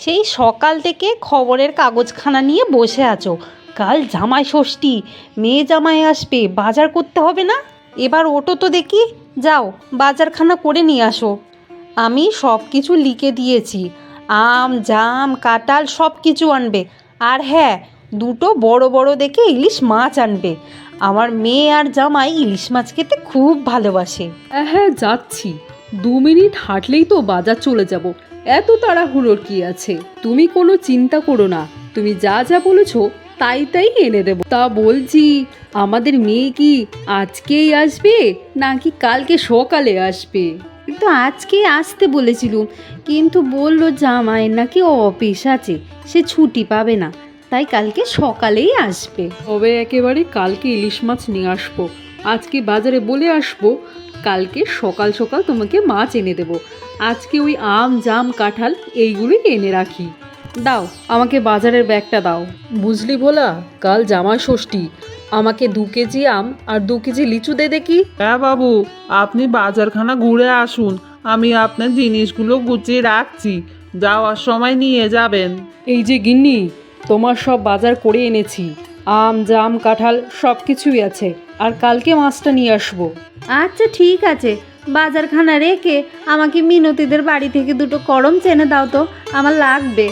সেই সকাল থেকে খবরের কাগজখানা নিয়ে বসে আছো। কাল জামাই ষষ্ঠী, মেয়ে জামাই আসবে, বাজার করতে হবে না? এবার ওটো তো দেখি, যাও বাজারখানা করে নিয়ে আসো। আমি সব কিছু লিখে দিয়েছি, আম জাম কাঁঠাল সব কিছু আনবে। আর হ্যাঁ, দুটো বড় বড় দেখে ইলিশ মাছ আনবে। আমার মেয়ে আর জামাই ইলিশ মাছ খেতে খুব ভালোবাসে। হ্যাঁ যাচ্ছি, 2 মিনিট হাঁটলেই তো বাজার চলে যাব। এত তাড়াহুড়োর কি আছে? তুমি কোনো চিন্তা করো না, তুমি যা যা বলেছো তাই তাই এনে দেবো। তা বলছি, আমাদের মেয়ে কি আজকেই আসবে নাকি কালকে সকালে আসবে? কিন্তু আজকে আসতে বলেছিলুম, কিন্তু বলল জামাইয়ের নাকি অফিস আছে, সে ছুটি পাবে না, তাই কালকে সকালেই আসবে। তবে একেবারে কালকে ইলিশ মাছ নিয়ে আসবো। আজকে বাজারে বলে আসবো, কালকে সকাল সকাল তোমাকে মাছ এনে দেবো। আজকে ওই আম জাম কাঁঠাল এইগুলোই এনে রাখি। দাও আমাকে বাজারের ব্যাগটা দাও। বুঝলি ভোলা, কাল জামাই ষষ্ঠী, আমাকে 2 কেজি আম আর 2 কেজি লিচু দে দেখি। হ্যাঁ বাবু, আপনি বাজারখানা ঘুরে আসুন, আমি আপনার জিনিসগুলো গুছিয়ে রাখছি, যাওয়ার সময় নিয়ে যাবেন। এই যে গিন্নি, তোমার সব বাজার করে এনেছি, আম জাম কাঁঠাল সব কিছুই আছে, আর কালকে মাছটা নিয়ে আসবো। আচ্ছা ঠিক আছে, বাজারখানা রেখে আমাকে মিনতিদের বাড়ি থেকে দুটো করম চেনে দাও তো, আমার লাগবে।